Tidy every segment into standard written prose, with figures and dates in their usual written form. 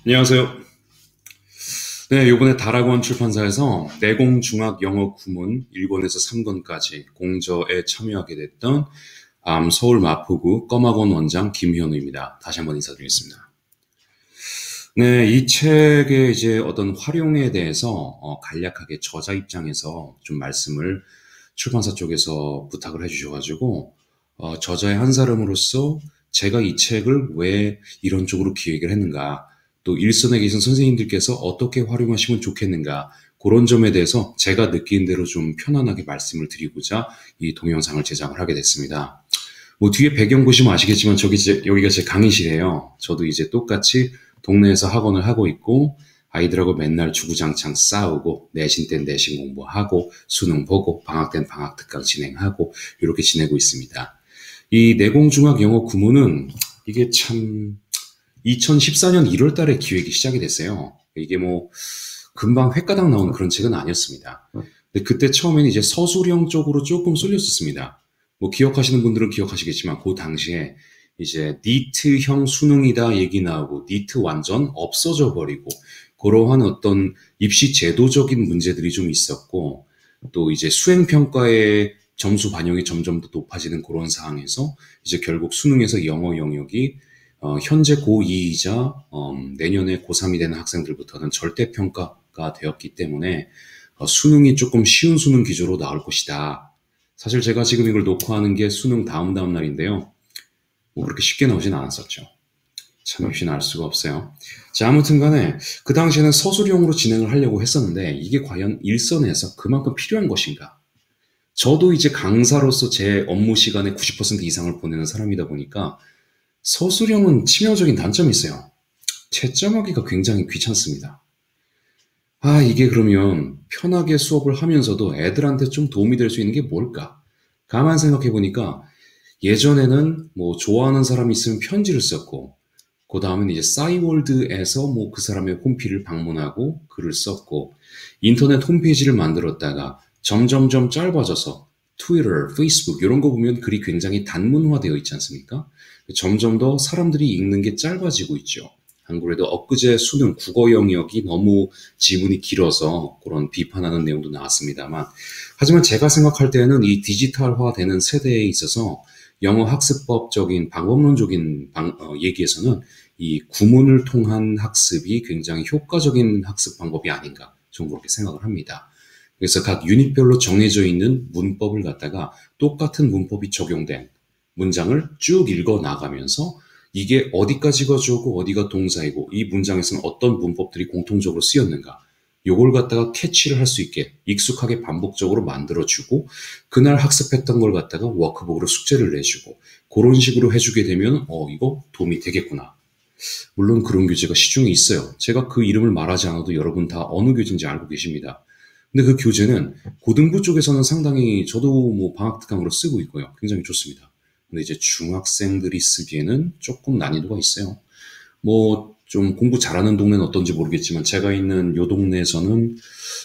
안녕하세요. 네, 요번에 다락원 출판사에서 내공중학 영어 구문 1권에서 3권까지 공저에 참여하게 됐던 서울 마포구 껌학원 원장 김현우입니다. 다시 한번 인사드리겠습니다. 네, 이 책의 이제 어떤 활용에 대해서 간략하게 저자 입장에서 좀 말씀을 출판사 쪽에서 부탁을 해주셔가지고 저자의 한 사람으로서 제가 이 책을 왜 이런 쪽으로 기획을 했는가, 또 일선에 계신 선생님들께서 어떻게 활용하시면 좋겠는가, 그런 점에 대해서 제가 느낀 대로 좀 편안하게 말씀을 드리고자 이 동영상을 제작을 하게 됐습니다. 뭐 뒤에 배경 보시면 아시겠지만 여기가 제 강의실이에요. 저도 이제 똑같이 동네에서 학원을 하고 있고 아이들하고 맨날 주구장창 싸우고 내신 땐 내신 공부하고 수능 보고 방학 땐 방학 특강 진행하고 이렇게 지내고 있습니다. 이 내공중학 영어 구문은 이게 참 2014년 1월 달에 기획이 시작이 됐어요. 이게 뭐 금방 횟가닥 나오는 그런 책은 아니었습니다. 근데 그때 처음에는 이제 서술형 쪽으로 조금 쏠렸었습니다. 뭐 기억하시는 분들은 기억하시겠지만 그 당시에 이제 니트형 수능이다 얘기 나오고 니트 완전 없어져 버리고 그러한 어떤 입시 제도적인 문제들이 좀 있었고, 또 이제 수행평가의 점수 반영이 점점 더 높아지는 그런 상황에서 이제 결국 수능에서 영어 영역이 현재 고2이자 내년에 고3이 되는 학생들부터는 절대평가가 되었기 때문에 수능이 조금 쉬운 수능 기조로 나올 것이다. 사실 제가 지금 이걸 녹화하는 게 수능 다음 날인데요. 뭐 그렇게 쉽게 나오진 않았었죠. 참 역시 알 수가 없어요. 자, 아무튼 간에 그 당시에는 서술형으로 진행을 하려고 했었는데 이게 과연 일선에서 그만큼 필요한 것인가? 저도 이제 강사로서 제 업무 시간의 90% 이상을 보내는 사람이다 보니까 서술형은 치명적인 단점이 있어요. 채점하기가 굉장히 귀찮습니다. 이게 그러면 편하게 수업을 하면서도 애들한테 좀 도움이 될 수 있는 게 뭘까? 가만 생각해 보니까 예전에는 뭐 좋아하는 사람이 있으면 편지를 썼고, 그 다음은 이제 싸이월드에서 뭐 그 사람의 홈피를 방문하고 글을 썼고, 인터넷 홈페이지를 만들었다가 점점점 짧아져서 트위터, 페이스북 이런 거 보면 글이 굉장히 단문화되어 있지 않습니까? 점점 더 사람들이 읽는 게 짧아지고 있죠. 안 그래도 엊그제 수능 국어 영역이 너무 지문이 길어서 그런 비판하는 내용도 나왔습니다만, 하지만 제가 생각할 때는 이 디지털화되는 세대에 있어서 영어 학습법적인 방법론적인 얘기에서는 이 구문을 통한 학습이 굉장히 효과적인 학습 방법이 아닌가, 저는 그렇게 생각을 합니다. 그래서 각 유닛별로 정해져 있는 문법을 갖다가 똑같은 문법이 적용된 문장을 쭉 읽어 나가면서 이게 어디까지 거주어고 어디가 동사이고 이 문장에서는 어떤 문법들이 공통적으로 쓰였는가, 요걸 갖다가 캐치를 할 수 있게 익숙하게 반복적으로 만들어주고, 그날 학습했던 걸 갖다가 워크북으로 숙제를 내주고 그런 식으로 해주게 되면 이거 도움이 되겠구나. 물론 그런 교재가 시중에 있어요. 제가 그 이름을 말하지 않아도 여러분 다 어느 교재인지 알고 계십니다. 근데 그 교재는 고등부 쪽에서는 상당히 저도 뭐 방학특강으로 쓰고 있고요. 굉장히 좋습니다. 근데 이제 중학생들이 쓰기에는 조금 난이도가 있어요. 뭐 좀 공부 잘하는 동네는 어떤지 모르겠지만 제가 있는 요 동네에서는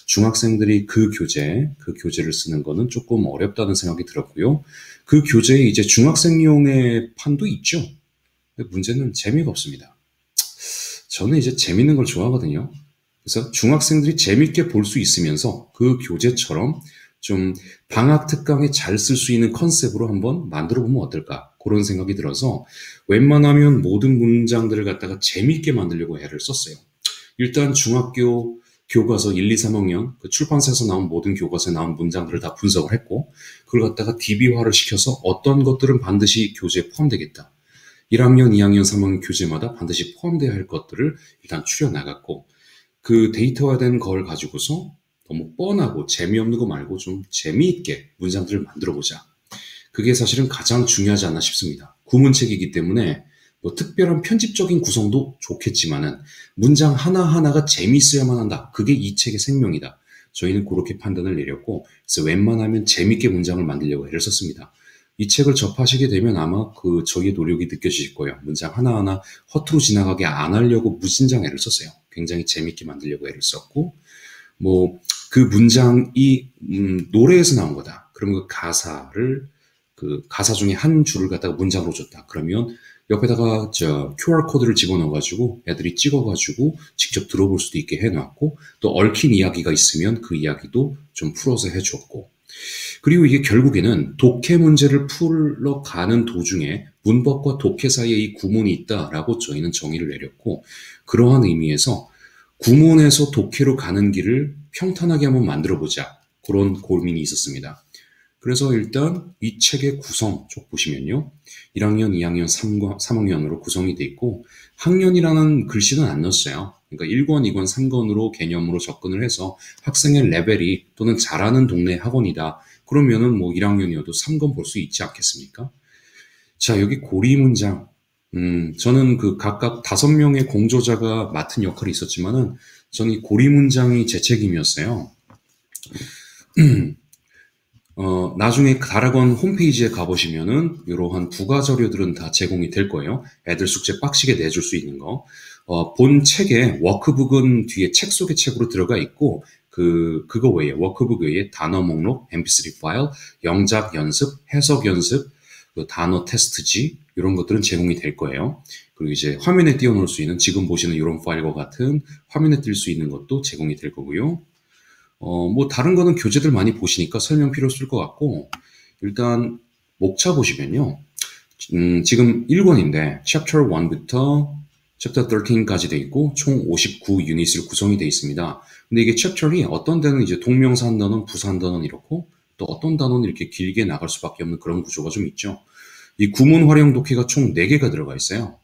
중학생들이 그 교재를 쓰는 거는 조금 어렵다는 생각이 들었고요. 그 교재에 이제 중학생용의 판도 있죠. 근데 문제는 재미가 없습니다. 저는 이제 재밌는 걸 좋아하거든요. 그래서 중학생들이 재밌게 볼 수 있으면서 그 교재처럼 좀 방학 특강에 잘 쓸 수 있는 컨셉으로 한번 만들어 보면 어떨까, 그런 생각이 들어서 웬만하면 모든 문장들을 갖다가 재밌게 만들려고 애를 썼어요. 일단 중학교 교과서 1, 2, 3학년 그 출판사에서 나온 모든 교과서에 나온 문장들을 다 분석을 했고, 그걸 갖다가 DB화를 시켜서 어떤 것들은 반드시 교재에 포함되겠다, 1학년, 2학년, 3학년 교재마다 반드시 포함되어야 할 것들을 일단 추려 나갔고, 그 데이터화된 걸 가지고서 너무 뻔하고 재미없는 거 말고 좀 재미있게 문장들을 만들어 보자. 그게 사실은 가장 중요하지 않나 싶습니다. 구문책이기 때문에 뭐 특별한 편집적인 구성도 좋겠지만은 문장 하나하나가 재미있어야만 한다. 그게 이 책의 생명이다. 저희는 그렇게 판단을 내렸고, 그래서 웬만하면 재미있게 문장을 만들려고 애를 썼습니다. 이 책을 접하시게 되면 아마 그 저희의 노력이 느껴지실 거예요. 문장 하나하나 허투루 지나가게 안 하려고 무진장 애를 썼어요. 굉장히 재밌게 만들려고 애를 썼고, 뭐 그 문장이 노래에서 나온 거다. 그러면 그 가사 중에 한 줄을 갖다가 문장으로 줬다. 그러면 옆에다가 QR 코드를 집어넣어가지고 애들이 찍어가지고 직접 들어볼 수도 있게 해놨고 또 얽힌 이야기가 있으면 그 이야기도 좀 풀어서 해줬고 그리고 이게 결국에는 독해 문제를 풀러가는 도중에 문법과 독해 사이에 이 구문이 있다라고 저희는 정의를 내렸고 그러한 의미에서 구문에서 독해로 가는 길을 평탄하게 한번 만들어보자 그런 고민이 있었습니다. 그래서 일단 이 책의 구성 쪽 보시면요. 1학년, 2학년, 3학년으로 구성이 돼 있고 학년이라는 글씨는 안 넣었어요. 그러니까 1권, 2권, 3권으로 개념으로 접근을 해서 학생의 레벨이 또는 잘하는 동네 학원이다. 그러면은 뭐 1학년이어도 3권 볼 수 있지 않겠습니까? 자, 여기 고리 문장. 저는 그 각각 5명의 공조자가 맡은 역할이 있었지만은 저는 이 고리 문장이 제 책임이었어요. 나중에 다락원 홈페이지에 가보시면은 이러한 부가 자료들은 다 제공이 될 거예요. 애들 숙제 빡시게 내줄 수 있는 거. 본 책에 워크북은 뒤에 책 속의 책으로 들어가 있고 그거 외에 워크북 외에 단어 목록, mp3 파일, 영작 연습, 해석 연습, 그 단어 테스트지 이런 것들은 제공이 될 거예요. 그리고 이제 화면에 띄워놓을 수 있는 지금 보시는 이런 파일과 같은 화면에 띌 수 있는 것도 제공이 될 거고요. 뭐 다른 거는 교재들 많이 보시니까 설명 필요 없을 것 같고 일단 목차 보시면요. 지금 1권인데 Chapter 1부터 Chapter 13까지 돼 있고 총 59 유닛으로 구성이 돼 있습니다. 근데 이게 챕터이 어떤 데는 이제 동명사 한 단원, 부사 한 단원 이렇고 또 어떤 단원은 이렇게 길게 나갈 수밖에 없는 그런 구조가 좀 있죠. 이 구문 활용 독해가 총 4개가 들어가 있어요.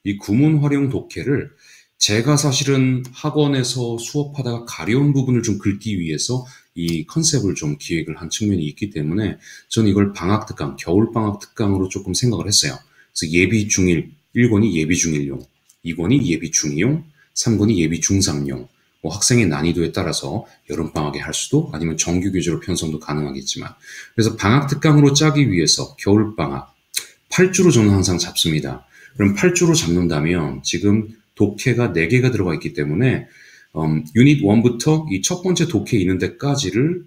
이 구문 활용 독해를 제가 사실은 학원에서 수업하다가 가려운 부분을 좀 긁기 위해서 이 컨셉을 좀 기획을 한 측면이 있기 때문에 저는 이걸 방학 특강, 겨울 방학 특강으로 조금 생각을 했어요. 그래서 예비 중1, 1권이 예비 중1용, 2권이 예비 중2용, 3권이 예비 중3용. 뭐 학생의 난이도에 따라서 여름방학에 할 수도 아니면 정규 교재로 편성도 가능하겠지만 그래서 방학 특강으로 짜기 위해서 겨울방학 8주로 저는 항상 잡습니다. 그럼 8주로 잡는다면 지금 독해가 4개가 들어가 있기 때문에 유닛 1부터 이 첫 번째 독해 있는 데까지를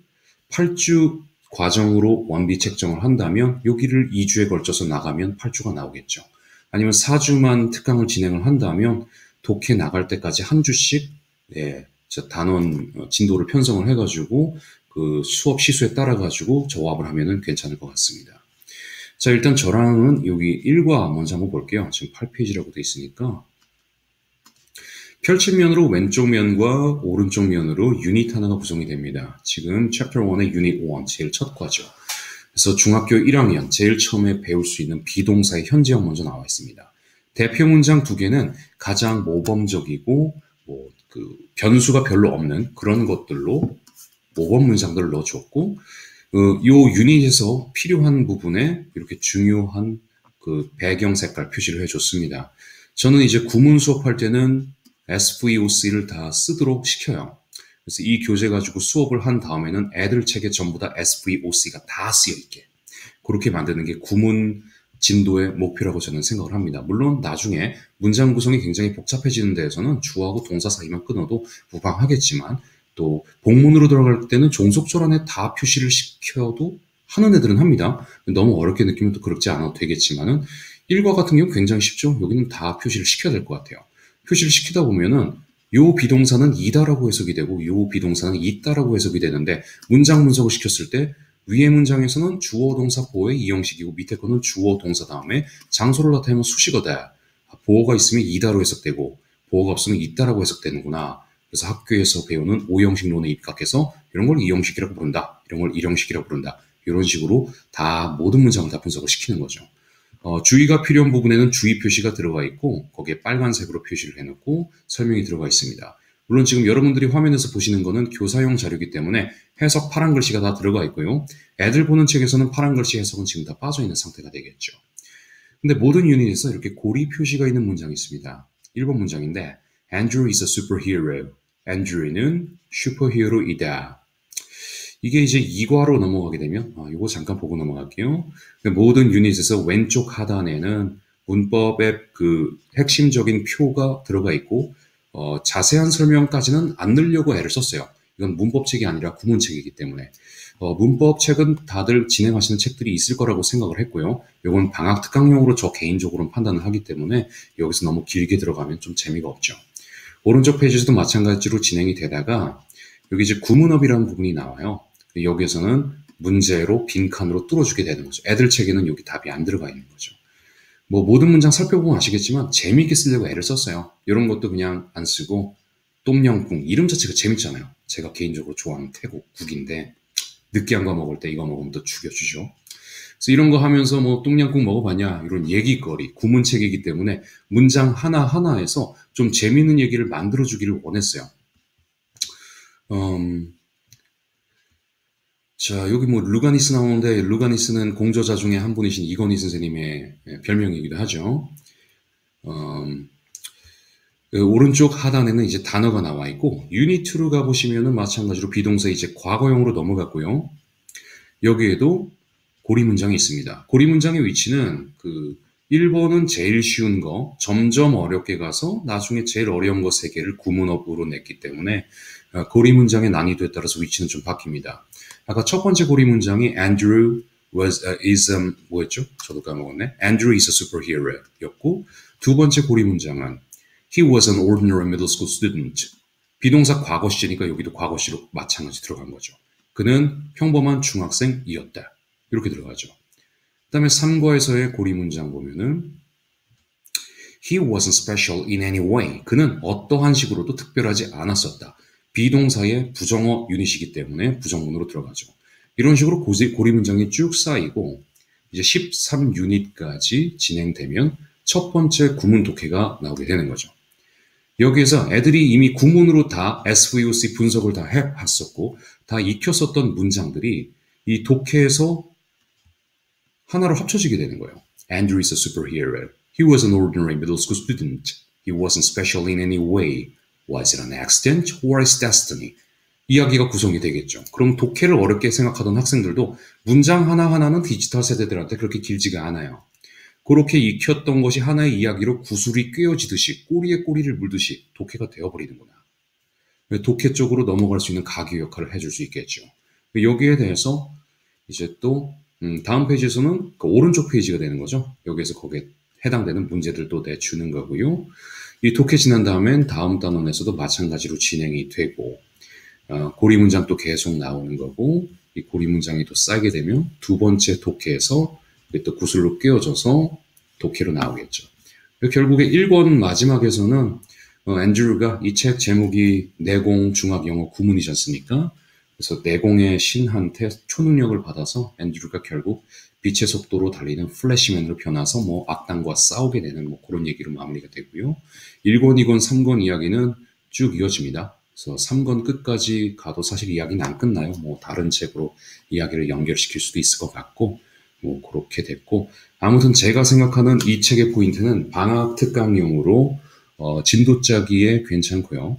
8주 과정으로 원비 책정을 한다면 여기를 2주에 걸쳐서 나가면 8주가 나오겠죠. 아니면 4주만 특강을 진행을 한다면 독해 나갈 때까지 한 주씩 단원 진도를 편성을 해가지고 그 수업 시수에 따라가지고 조합을 하면은 괜찮을 것 같습니다. 자, 일단 저랑은 여기 1과 먼저 한번 볼게요. 지금 8페이지라고 돼 있으니까. 펼침면으로 왼쪽 면과 오른쪽 면으로 유닛 하나가 구성이 됩니다. 지금 Chapter 1의 유닛 1, 제일 첫 과죠. 그래서 중학교 1학년 제일 처음에 배울 수 있는 비동사의 현재형 먼저 나와 있습니다. 대표 문장 2개는 가장 모범적이고 변수가 별로 없는 그런 것들로 모범 문장들을 넣어주었고 요 유닛에서 필요한 부분에 이렇게 중요한 그 배경 색깔 표시를 해줬습니다. 저는 이제 구문 수업할 때는 SVOC를 다 쓰도록 시켜요. 그래서 이 교재 가지고 수업을 한 다음에는 애들 책에 전부 다 SVOC가 다 쓰여있게 그렇게 만드는 게 구문 진도의 목표라고 저는 생각을 합니다. 물론 나중에 문장 구성이 굉장히 복잡해지는 데에서는 주어하고 동사 사이만 끊어도 무방하겠지만 또 복문으로 들어갈 때는 종속절 안에 다 표시를 시켜도 하는 애들은 합니다. 너무 어렵게 느끼면 또 그렇지 않아도 되겠지만은 1과 같은 경우는 굉장히 쉽죠. 여기는 다 표시를 시켜야 될 것 같아요. 표시를 시키다 보면은 요 비동사는 이다라고 해석이 되고 요 비동사는 있다라고 해석이 되는데 문장 분석을 시켰을 때 위의 문장에서는 주어 동사 보어의 이형식이고 밑에 거는 주어 동사 다음에 장소를 나타내면 수식어다. 보어가 있으면 이다로 해석되고 보어가 없으면 있다라고 해석되는구나. 그래서 학교에서 배우는 오형식론에 입각해서 이런 걸 이형식이라고 부른다. 이런 걸 일형식이라고 부른다. 이런 식으로 다 모든 문장을 다 분석을 시키는 거죠. 주의가 필요한 부분에는 주의 표시가 들어가 있고 거기에 빨간색으로 표시를 해놓고 설명이 들어가 있습니다. 물론 지금 여러분들이 화면에서 보시는 거는 교사용 자료이기 때문에 해석 파란 글씨가 다 들어가 있고요. 애들 보는 책에서는 파란 글씨 해석은 지금 다 빠져있는 상태가 되겠죠. 근데 모든 유닛에서 이렇게 고리 표시가 있는 문장이 있습니다. 1번 문장인데 Andrew is a superhero. Andrew는 슈퍼히어로이다. 이게 이제 2과로 넘어가게 되면 이거 잠깐 보고 넘어갈게요. 모든 유닛에서 왼쪽 하단에는 문법의 그 핵심적인 표가 들어가 있고 자세한 설명까지는 안 넣으려고 애를 썼어요. 이건 문법책이 아니라 구문책이기 때문에 문법 책은 다들 진행하시는 책들이 있을 거라고 생각을 했고요. 이건 방학 특강용으로 저 개인적으로는 판단을 하기 때문에 여기서 너무 길게 들어가면 좀 재미가 없죠. 오른쪽 페이지에서도 마찬가지로 진행이 되다가 여기 이제 구문업이라는 부분이 나와요. 여기에서는 문제로 빈칸으로 뚫어주게 되는 거죠. 애들 책에는 여기 답이 안 들어가 있는 거죠. 뭐 모든 문장 살펴보면 아시겠지만 재미있게 쓰려고 애를 썼어요. 이런 것도 그냥 안 쓰고 똠양꿍 이름 자체가 재밌잖아요. 제가 개인적으로 좋아하는 태국 국인데 느끼한 거 먹을 때 이거 먹으면 또 죽여주죠. 그래서 이런 거 하면서 뭐 똠양꿍 먹어봤냐 이런 얘기거리 구문책이기 때문에 문장 하나하나에서 좀 재미있는 얘기를 만들어주기를 원했어요. 자, 여기 뭐 루가니스 나오는데 루가니스는 공저자 중에 한 분이신 이건희 선생님의 별명이기도 하죠. 오른쪽 하단에는 이제 단어가 나와 있고 유닛 2로 가보시면은 마찬가지로 비동사 이제 과거형으로 넘어갔고요. 여기에도 고리 문장이 있습니다. 고리 문장의 위치는 그 1번은 제일 쉬운 거, 점점 어렵게 가서 나중에 제일 어려운 거 3개를 구문어부로 냈기 때문에 고리 문장의 난이도에 따라서 위치는 좀 바뀝니다. 아까 첫 번째 고리 문장이 Andrew 뭐였죠? 저도 까먹었네. Andrew is a superhero 였고 두 번째 고리 문장은 He was an ordinary middle school student. 비동사 과거시니까 여기도 과거시로 마찬가지 들어간 거죠. 그는 평범한 중학생이었다. 이렇게 들어가죠. 그 다음에 3과에서의 고리 문장 보면은 He wasn't special in any way. 그는 어떠한 식으로도 특별하지 않았었다. 비동사의 부정어 유닛이기 때문에 부정문으로 들어가죠. 이런 식으로 고리 문장이 쭉 쌓이고 이제 13유닛까지 진행되면 첫 번째 구문 독해가 나오게 되는 거죠. 여기에서 애들이 이미 구문으로 다 SVOC 분석을 다 해봤었고 다 익혔었던 문장들이 이 독해에서 하나로 합쳐지게 되는 거예요. Andrew is a superhero. He was an ordinary middle school student. He wasn't special in any way. Was it an accident or his destiny? 이야기가 구성이 되겠죠. 그럼 독해를 어렵게 생각하던 학생들도 문장 하나하나는 디지털 세대들한테 그렇게 길지가 않아요. 그렇게 익혔던 것이 하나의 이야기로 구슬이 꿰어지듯이 꼬리에 꼬리를 물듯이 독해가 되어버리는구나. 독해 쪽으로 넘어갈 수 있는 가교 역할을 해줄 수 있겠죠. 여기에 대해서 이제 또 다음 페이지에서는 그 오른쪽 페이지가 되는 거죠. 여기에서 거기에 해당되는 문제들도 내주는 거고요. 이 독해 지난 다음엔 다음 단원에서도 마찬가지로 진행이 되고 고리 문장 또 계속 나오는 거고 이 고리 문장이 또 쌓이게 되면 두 번째 독해에서 또 구슬로 끼워져서 독해로 나오겠죠. 결국에 1권 마지막에서는 앤드류가 이 책 제목이 내공 중학 영어 구문이지 않습니까? 그래서 내공의 신한테 초능력을 받아서 앤드류가 결국 빛의 속도로 달리는 플래시맨으로 변해서 뭐 악당과 싸우게 되는 뭐 그런 얘기로 마무리가 되고요. 1권, 2권, 3권 이야기는 쭉 이어집니다. 그래서 3권 끝까지 가도 사실 이야기는 안 끝나요. 뭐 다른 책으로 이야기를 연결시킬 수도 있을 것 같고 뭐 그렇게 됐고 아무튼 제가 생각하는 이 책의 포인트는 방학 특강용으로 진도 짜기에 괜찮고요.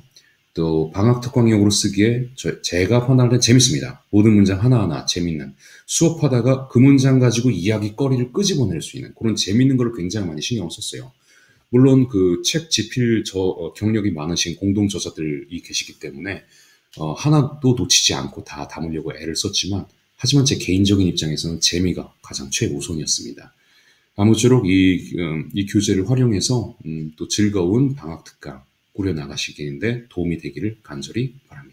또 방학 특강용으로 쓰기에 제가 판단할 때 재밌습니다. 모든 문장 하나하나 재밌는 수업하다가 그 문장 가지고 이야기거리를 끄집어낼 수 있는 그런 재밌는 걸 굉장히 많이 신경 썼어요. 물론 그 책 집필 경력이 많으신 공동 저자들이 계시기 때문에 하나도 놓치지 않고 다 담으려고 애를 썼지만 하지만 제 개인적인 입장에서는 재미가 가장 최우선이었습니다. 아무쪼록 이 교재를 활용해서 또 즐거운 방학 특강 꾸려나가시기에 도움이 되기를 간절히 바랍니다.